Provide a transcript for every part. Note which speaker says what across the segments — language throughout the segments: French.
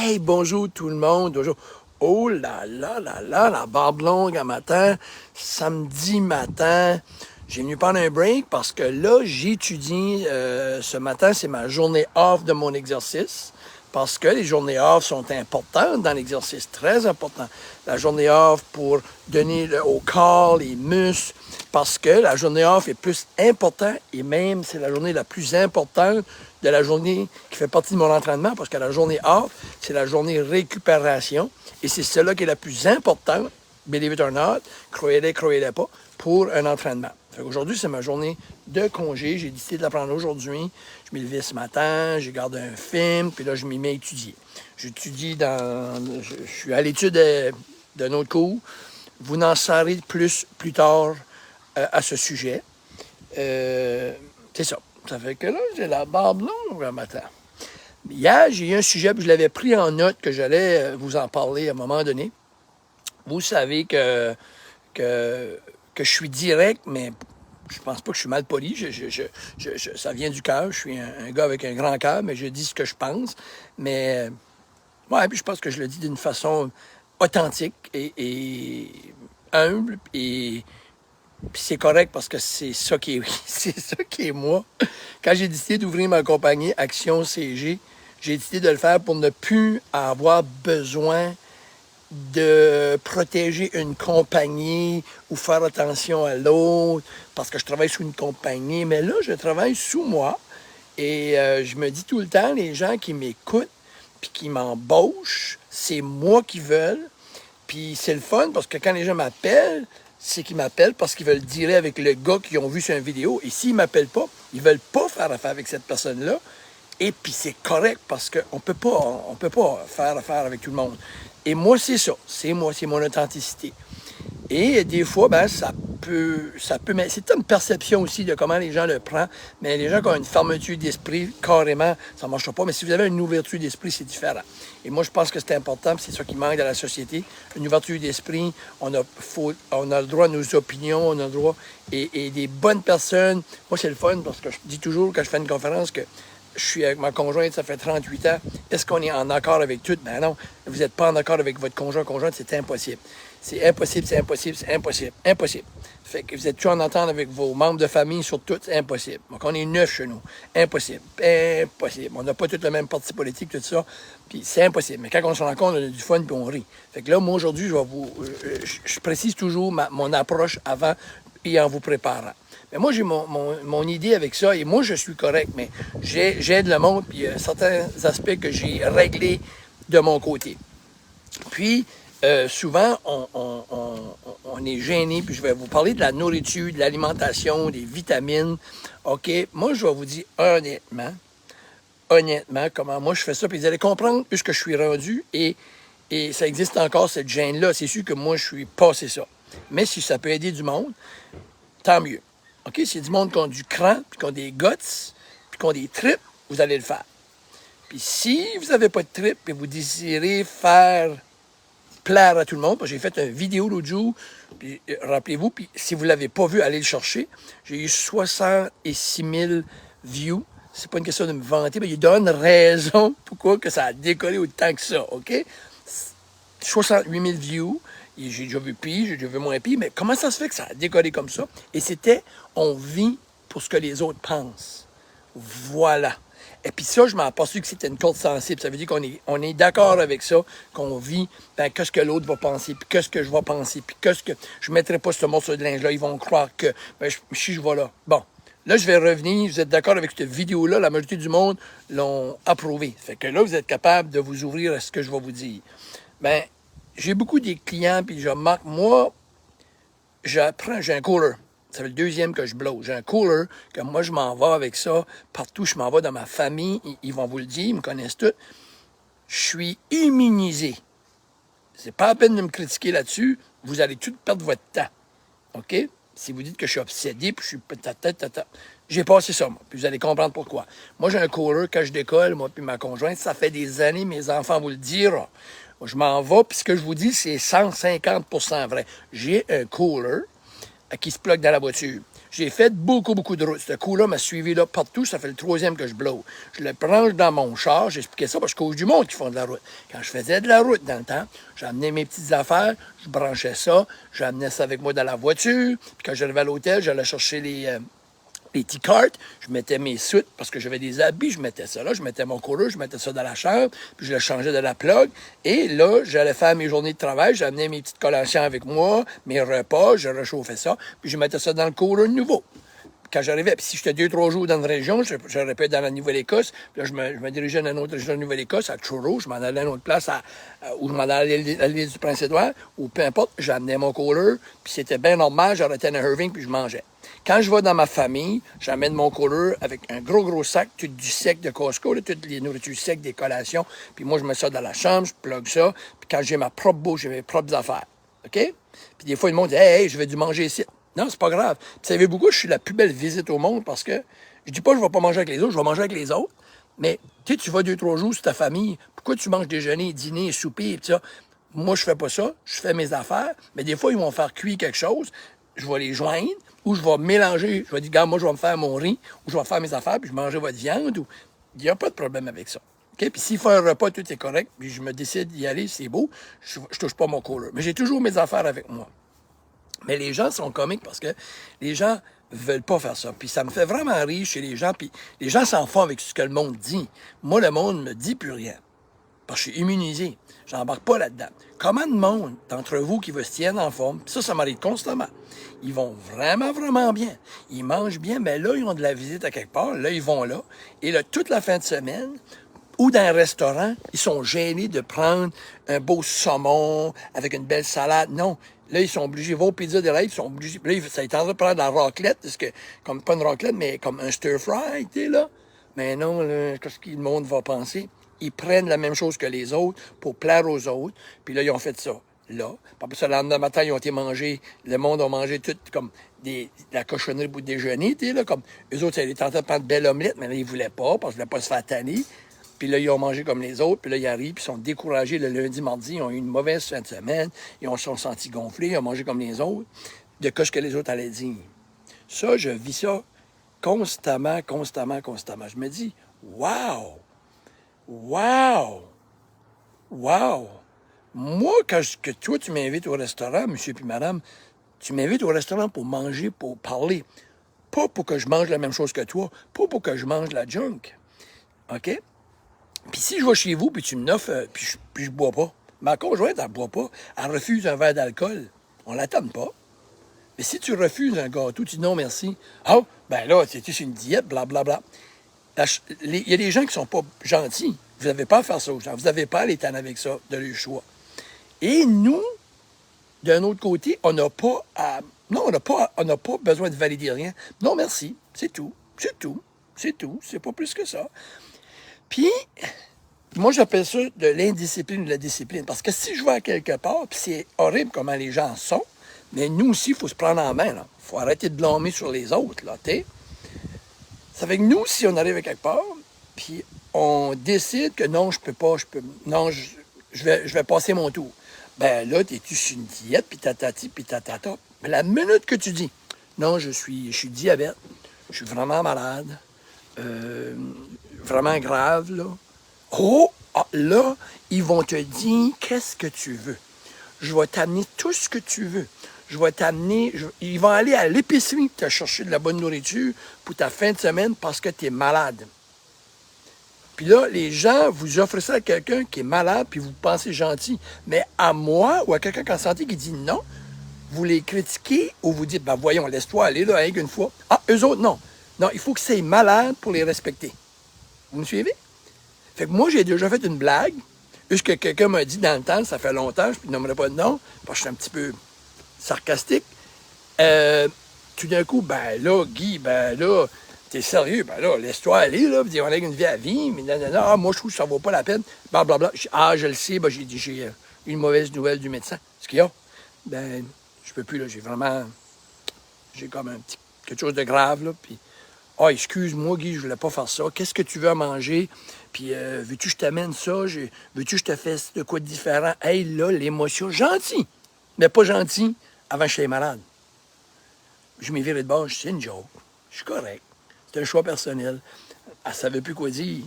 Speaker 1: Hey, bonjour tout le monde. Bonjour. Oh là, la barbe longue à matin, samedi matin. J'ai venu prendre un break parce que là, j'étudie. Ce matin, c'est ma journée off de mon exercice. Parce que les journées off sont importantes dans l'exercice, très important. La journée off pour donner au corps, les muscles, parce que la journée off est plus importante et même c'est la journée la plus importante de la journée qui fait partie de mon entraînement, parce que la journée off, c'est la journée récupération et c'est celle-là qui est la plus importante, believe it or not, croyez-le pas, pour un entraînement. Aujourd'hui, c'est ma journée de congé. J'ai décidé de la prendre aujourd'hui. Je m'ai levé ce matin, j'ai regardé un film, puis là, je m'y mets à étudier. J'étudie Je suis à l'étude d'un autre cours. Vous n'en saurez plus tard à ce sujet. C'est ça. Ça fait que là, j'ai la barbe longue le matin. Hier, j'ai eu un sujet, puis je l'avais pris en note que j'allais vous en parler à un moment donné. Vous savez que je suis direct, mais je pense pas que je suis mal poli. Ça vient du cœur. Je suis un gars avec un grand cœur, mais je dis ce que je pense. Mais, ouais, puis je pense que je le dis d'une façon authentique et humble. Et puis c'est correct parce que c'est ça qui est, c'est ça qui est moi. Quand j'ai décidé d'ouvrir ma compagnie Action CG, j'ai décidé de le faire pour ne plus avoir besoin de protéger une compagnie ou faire attention à l'autre parce que je travaille sous une compagnie. Mais là, je travaille sous moi et je me dis tout le temps, les gens qui m'écoutent puis qui m'embauchent, c'est moi qui veulent. Puis c'est le fun parce que quand les gens m'appellent, c'est qu'ils m'appellent parce qu'ils veulent dealer avec le gars qu'ils ont vu sur une vidéo. Et s'ils ne m'appellent pas, ils ne veulent pas faire affaire avec cette personne-là. Et puis c'est correct parce qu'on peut pas faire affaire avec tout le monde. Et moi, c'est ça. C'est moi, c'est mon authenticité. Et des fois, ben, ça peut, mais c'est une perception aussi de comment les gens le prennent. Mais les gens qui ont une fermeture d'esprit, carrément, ça ne marchera pas. Mais si vous avez une ouverture d'esprit, c'est différent. Et moi, je pense que c'est important, c'est ça qui manque dans la société. Une ouverture d'esprit, on a le droit à nos opinions, on a le droit. Et des bonnes personnes, moi, c'est le fun parce que je dis toujours quand je fais une conférence que je suis avec ma conjointe, ça fait 38 ans. Est-ce qu'on est en accord avec tout? Ben non, vous n'êtes pas en accord avec votre conjointe, c'est impossible. C'est impossible, c'est impossible, c'est impossible, impossible. Fait que vous êtes toujours en entente avec vos membres de famille sur tout, c'est impossible. Donc on est 9 chez nous. Impossible, impossible. On n'a pas tous le même parti politique, tout ça. Puis c'est impossible. Mais quand on se rencontre, on a du fun puis on rit. Fait que là, moi aujourd'hui, je précise toujours mon approche avant et en vous préparant. Mais moi, j'ai mon idée avec ça, et moi, je suis correct, mais j'aide le monde, puis il y a certains aspects que j'ai réglés de mon côté. Puis, souvent, on est gêné, puis je vais vous parler de la nourriture, de l'alimentation, des vitamines. OK? Moi, je vais vous dire honnêtement, comment moi je fais ça, puis vous allez comprendre où je suis rendu, et ça existe encore, cette gêne-là. C'est sûr que moi, je suis passé ça. Mais si ça peut aider du monde, tant mieux. OK? C'est du monde qui ont du cran, puis qui ont des guts, puis qui ont des tripes, vous allez le faire. Puis si vous n'avez pas de tripes et vous désirez plaire à tout le monde, parce que j'ai fait une vidéo l'autre jour, puis rappelez-vous, puis si vous ne l'avez pas vu, allez le chercher. J'ai eu 66 000 views. C'est pas une question de me vanter, mais il donne raison pourquoi que ça a décollé autant que ça, OK? 68 000 views. J'ai déjà vu pire, j'ai déjà vu moins pire, mais comment ça se fait que ça a décollé comme ça? Et c'était, on vit pour ce que les autres pensent. Voilà. Et puis ça, je m'en aperçu que c'était une corde sensible. Ça veut dire qu'on est d'accord avec ça, qu'on vit, ben, qu'est-ce que l'autre va penser, puis qu'est-ce que je vais penser, puis qu'est-ce que je ne mettrai pas ce morceau de linge-là, ils vont croire que, ben, si je vais là. Bon, là, je vais revenir, vous êtes d'accord avec cette vidéo-là, la majorité du monde l'ont approuvée. Fait que là, vous êtes capable de vous ouvrir à ce que je vais vous dire. Ben, j'ai beaucoup des clients, puis je remarque, moi, j'ai un cooler. C'est le deuxième que je blow. J'ai un cooler, que moi, je m'en vais avec ça. Partout, je m'en vais dans ma famille. Ils vont vous le dire, ils me connaissent tous. Je suis immunisé. C'est pas la peine de me critiquer là-dessus. Vous allez tout perdre votre temps. OK? Si vous dites que je suis obsédé, puis je suis j'ai passé ça, moi. Puis vous allez comprendre pourquoi. Moi, j'ai un cooler, quand je décolle, moi, puis ma conjointe, ça fait des années, mes enfants vous le diront. Moi, je m'en vais, puis ce que je vous dis, c'est 150% vrai. J'ai un cooler qui se plug dans la voiture. J'ai fait beaucoup, beaucoup de routes. Ce coup-là m'a suivi là partout. Ça fait le 3e que je blow. Je le branche dans mon char. J'expliquais ça parce que je cause du monde qui font de la route. Quand je faisais de la route dans le temps, j'amenais mes petites affaires, je branchais ça, j'amenais ça avec moi dans la voiture. Puis quand j'arrivais à l'hôtel, j'allais chercher les petits cartes, je mettais mes suites parce que j'avais des habits, je mettais ça là, je mettais mon coureur, je mettais ça dans la chambre, puis je le changeais de la plug. Et là, j'allais faire mes journées de travail, j'amenais mes petites collations avec moi, mes repas, je réchauffais ça, puis je mettais ça dans le coureur nouveau. Quand j'arrivais, puis si j'étais 2-3 jours dans une région, j'aurais pu être dans la Nouvelle-Écosse, puis là, je me dirigeais dans une autre région de Nouvelle-Écosse, à Truro, je m'en allais à une autre place, où je m'en allais à l'île du Prince-Édouard, ou peu importe, j'amenais mon coureur, puis c'était bien normal, j'arrêtais à Irving, puis je mangeais. Quand je vais dans ma famille, j'amène mon coureur avec un gros sac, tout du sec de Costco, là, toutes les nourritures secs, des collations, puis moi, je mets ça dans la chambre, je plug ça, puis quand j'ai ma propre bouche, j'ai mes propres affaires. OK? Puis des fois, le monde dit « Hey, je vais du manger ici. » Non, c'est pas grave. Vous savez beaucoup, je suis la plus belle visite au monde parce que je dis pas que je vais pas manger avec les autres, je vais manger avec les autres. Mais tu vas 2-3 jours sur ta famille. Pourquoi tu manges déjeuner, dîner, souper et tout ça? Moi, je fais pas ça. Je fais mes affaires. Mais des fois, ils vont faire cuire quelque chose. Je vais les joindre ou je vais mélanger. Je vais dire, regarde, moi, je vais me faire mon riz ou je vais faire mes affaires puis je vais manger votre viande. Ou... Il n'y a pas de problème avec ça. Okay? Puis s'il fait un repas, tout est correct, puis je me décide d'y aller, c'est beau, je touche pas mon coureur. Mais j'ai toujours mes affaires avec moi. Mais les gens sont comiques parce que les gens veulent pas faire ça. Puis ça me fait vraiment rire chez les gens. Puis les gens s'en font avec ce que le monde dit. Moi, le monde me dit plus rien. Parce que je suis immunisé. J'embarque pas là-dedans. Comment de monde d'entre vous qui veut se tiennent en forme, puis ça m'arrive constamment. Ils vont vraiment bien. Ils mangent bien, mais là, ils ont de la visite à quelque part. Là, ils vont là. Et là, toute la fin de semaine, ou dans un restaurant, ils sont gênés de prendre un beau saumon avec une belle salade. Non. Là, ils sont obligés, ils vont au Pizza des Rêves, ils sont obligés. Là, ça est en train de prendre la raclette, parce que, comme pas une raclette, mais comme un stir-fry, tu sais, là. Mais non, qu'est-ce que le monde va penser? Ils prennent la même chose que les autres pour plaire aux autres. Puis là, ils ont fait ça. Là. Puis après ça, le lendemain matin, ils ont été mangés. Le monde a mangé tout comme la cochonnerie pour déjeuner, tu sais, là. Comme eux autres, ils étaient en train de prendre de belles omelettes, mais là, ils voulaient pas, parce qu'ils voulaient pas se faire tanner. Puis là, ils ont mangé comme les autres. Puis là, ils arrivent, puis ils sont découragés le lundi, mardi. Ils ont eu une mauvaise fin de semaine. Ils se sont sentis gonflés. Ils ont mangé comme les autres. De ce que les autres allaient dire. Ça, je vis ça constamment. Je me dis, wow! Wow! Wow! Moi, que toi, tu m'invites au restaurant, monsieur puis madame, tu m'invites au restaurant pour manger, pour parler. Pas pour que je mange la même chose que toi. Pas pour que je mange la junk. OK? Puis si je vais chez vous, puis tu me offres, puis je bois pas, ma conjointe, elle boit pas, elle refuse un verre d'alcool, on l'attend pas. Mais si tu refuses un gâteau, tu dis non, merci. Ah, ben là, c'est une diète, blablabla. Il y a des gens qui sont pas gentils. Vous n'avez pas à faire ça aux gens. Vous n'avez pas à les tanner avec ça, de leur choix. Et nous, d'un autre côté, on n'a pas à... Non, on n'a pas besoin de valider rien. Non, merci. C'est tout. C'est pas plus que ça. Puis, moi, j'appelle ça de l'indiscipline ou de la discipline. Parce que si je vais à quelque part, puis c'est horrible comment les gens sont, mais nous aussi, il faut se prendre en main. Il faut arrêter de blâmer sur les autres, là, t'sais. Ça fait que nous, si on arrive à quelque part, puis on décide que non, je peux pas, non, je vais passer mon tour. Ben là, t'es-tu sur une diète, puis tatati, puis tatata. Mais la minute que tu dis, non, je suis diabète, je suis vraiment malade, vraiment grave, là. Oh, là, ils vont te dire, qu'est-ce que tu veux? Je vais t'amener tout ce que tu veux. Je vais t'amener... Ils vont aller à l'épicerie te chercher de la bonne nourriture pour ta fin de semaine parce que tu es malade. Puis là, les gens vous offrent ça à quelqu'un qui est malade puis vous pensez gentil. Mais à moi ou à quelqu'un qui est en santé qui dit non, vous les critiquez ou vous dites, ben voyons, laisse-toi aller là, une fois. Ah, eux autres, non. Non, il faut que c'est malade pour les respecter. Vous me suivez? Fait que moi, j'ai déjà fait une blague. Juste que quelqu'un m'a dit dans le temps, ça fait longtemps, je ne nommerai pas de nom, parce que je suis un petit peu sarcastique. Tout d'un coup, ben là, Guy, ben là, t'es sérieux, ben là, laisse-toi aller, là, on a une vie à vie, mais non, moi, je trouve que ça ne vaut pas la peine. Blablabla. Ah, je le sais, ben, j'ai une mauvaise nouvelle du médecin. Ce qu'il y a, ben, je peux plus, là, j'ai comme quelque chose de grave, là, puis, ah, excuse-moi, Guy, je voulais pas faire ça. Qu'est-ce que tu veux à manger? Puis, veux-tu que je t'amène ça? Veux-tu que je te fasse de quoi de différent? Hey, là, l'émotion, gentil, mais pas gentil avant que je sois malade. Je m'ai viré de bord, c'est une joke. Je suis correct. C'est un choix personnel. Elle ne savait plus quoi dire.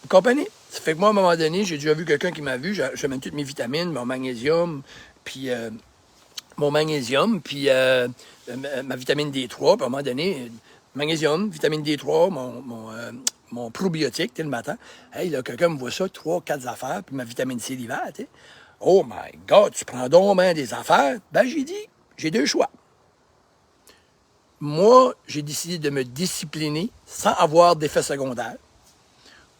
Speaker 1: Vous comprenez? Ça fait que moi, à un moment donné, j'ai déjà vu quelqu'un qui m'a vu, j'amène toutes mes vitamines, mon magnésium, puis ma vitamine D3, puis à un moment donné, magnésium, vitamine D3, mon probiotique, le matin. Hey, là, quelqu'un me voit ça, 3-4 affaires, puis ma vitamine C l'hiver, tu sais. Oh my God, tu prends donc bien des affaires? Ben, j'ai dit, j'ai deux choix. Moi, j'ai décidé de me discipliner sans avoir d'effets secondaires.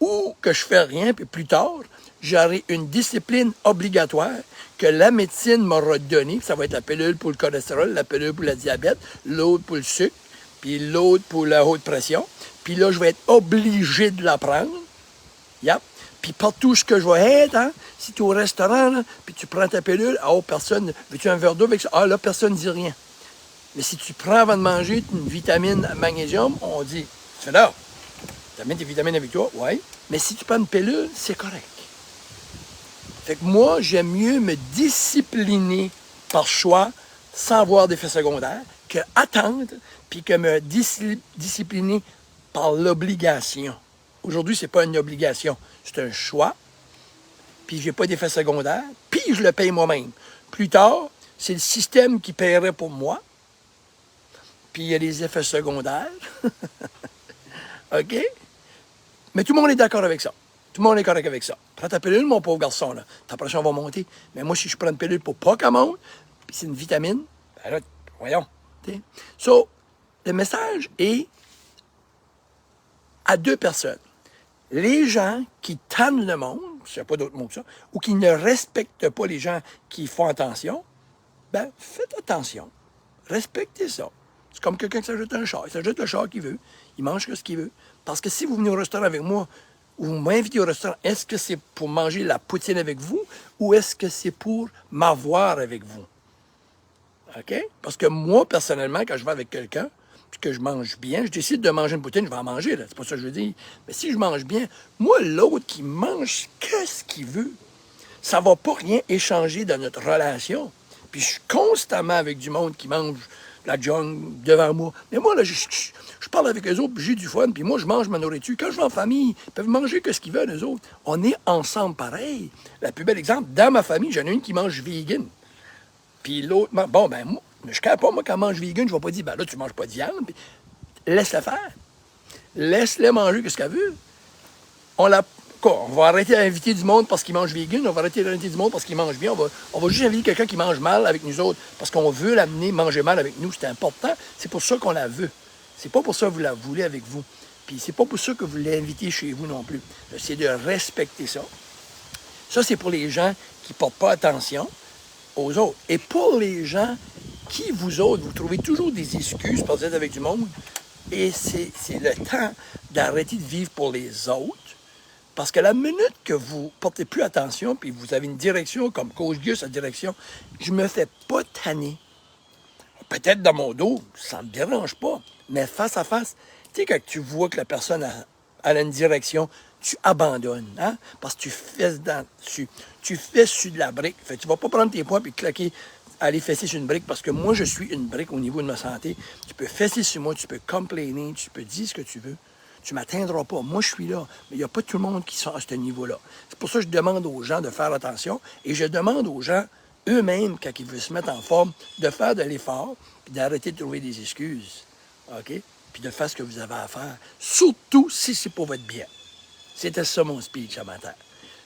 Speaker 1: Ou que je fais rien, puis plus tard, j'aurai une discipline obligatoire que la médecine m'aura donnée. Ça va être la pilule pour le cholestérol, la pilule pour le diabète, l'autre pour le sucre, puis l'autre pour la haute pression. Puis là, je vais être obligé de la prendre. Yep. Puis partout ce que je vais être, hein, si tu es au restaurant, là, puis tu prends ta pilule, oh, personne, veux-tu un verre d'eau avec ça? Ah, là, personne ne dit rien. Mais si tu prends avant de manger une vitamine magnésium, on dit, tu fais là, tu amènes tes vitamines avec toi, oui. Mais si tu prends une pilule, c'est correct. Fait que moi, j'aime mieux me discipliner par choix, sans avoir d'effets secondaires, que attendre, puis que me discipliner par l'obligation. Aujourd'hui, ce n'est pas une obligation, c'est un choix, puis je n'ai pas d'effets secondaires, puis je le paye moi-même. Plus tard, c'est le système qui paierait pour moi, puis il y a les effets secondaires. OK? Mais tout le monde est d'accord avec ça. Tout le monde est correct avec ça. Prends ta pilule, mon pauvre garçon, là. Ta pression va monter. Mais moi, si je prends une pilule pour pas qu'elle monte, puis c'est une vitamine, ben là, voyons. T'sais. So, le message est à deux personnes. Les gens qui tannent le monde, je sais pas d'autre mot que ça, ou qui ne respectent pas les gens qui font attention, ben, faites attention. Respectez ça. C'est comme quelqu'un qui s'ajoute un char. Il s'ajoute le char qu'il veut. Il mange ce qu'il veut. Parce que si vous venez au restaurant avec moi, ou vous m'invitez au restaurant, est-ce que c'est pour manger la poutine avec vous ou est-ce que c'est pour m'avoir avec vous? OK? Parce que moi, personnellement, quand je vais avec quelqu'un, puis que je mange bien, je décide de manger une poutine, je vais en manger, là. C'est pas ça que je veux dire. Mais si je mange bien, moi, l'autre qui mange que ce qu'il veut, ça va pas rien échanger dans notre relation. Puis je suis constamment avec du monde qui mange la junk devant moi. Mais moi, là, je parle avec eux autres, puis j'ai du fun, puis moi, je mange ma nourriture. Quand je vais en famille, ils peuvent manger que ce qu'ils veulent, eux autres. On est ensemble pareil. Le plus bel exemple, dans ma famille, j'en ai une qui mange vegan. Puis l'autre, bon, ben, moi, je ne pas, moi, quand je mange vegan, je ne vais pas dire, ben là, tu ne manges pas de viande. Puis, laisse-le faire. Laisse-le manger ce qu'elle veut. On va arrêter d'inviter du monde parce qu'il mange vegan, on va arrêter d'inviter du monde parce qu'il mange bien, on va juste inviter quelqu'un qui mange mal avec nous autres parce qu'on veut l'amener manger mal avec nous. C'est important. C'est pour ça qu'on la veut. C'est pas pour ça que vous la voulez avec vous. Puis c'est pas pour ça que vous l'invitez chez vous non plus. C'est de respecter ça. Ça, c'est pour les gens qui ne portent pas attention aux autres. Et pour les gens qui, vous autres, vous trouvez toujours des excuses pour être avec du monde, et c'est le temps d'arrêter de vivre pour les autres. Parce que la minute que vous ne portez plus attention, puis vous avez une direction, comme Coach Gus, sa direction, je ne me fais pas tanner. Peut-être dans mon dos, ça ne me dérange pas, mais face à face, tu sais, quand tu vois que la personne a une direction, tu abandonnes, hein? Parce que tu fesses sur de la brique. Fait que tu ne vas pas prendre tes poids et claquer, aller fesser sur une brique, parce que moi, je suis une brique au niveau de ma santé. Tu peux fesser sur moi, tu peux complainer, tu peux dire ce que tu veux. Tu ne m'atteindras pas. Moi, je suis là. Mais il n'y a pas tout le monde qui sont à ce niveau-là. C'est pour ça que je demande aux gens de faire attention et je demande aux gens eux-mêmes, quand ils veulent se mettre en forme, de faire de l'effort puis d'arrêter de trouver des excuses. OK? Puis de faire ce que vous avez à faire. Surtout si c'est pour votre bien. C'était ça mon speech à matin.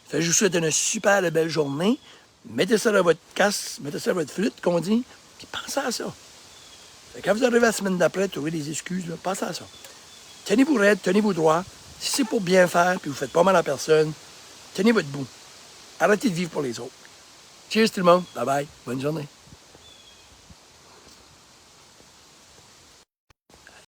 Speaker 1: Fait que je vous souhaite une super belle journée. Mettez ça dans votre casque, mettez ça dans votre flûte, qu'on dit, puis pensez à ça. Fait que quand vous arrivez la semaine d'après, trouvez des excuses, là, pensez à ça. Tenez-vous raide, tenez-vous droit. Si c'est pour bien faire, puis vous ne faites pas mal à personne, tenez votre bout. Arrêtez de vivre pour les autres. Cheers tout le monde. Bye bye. Bonne journée.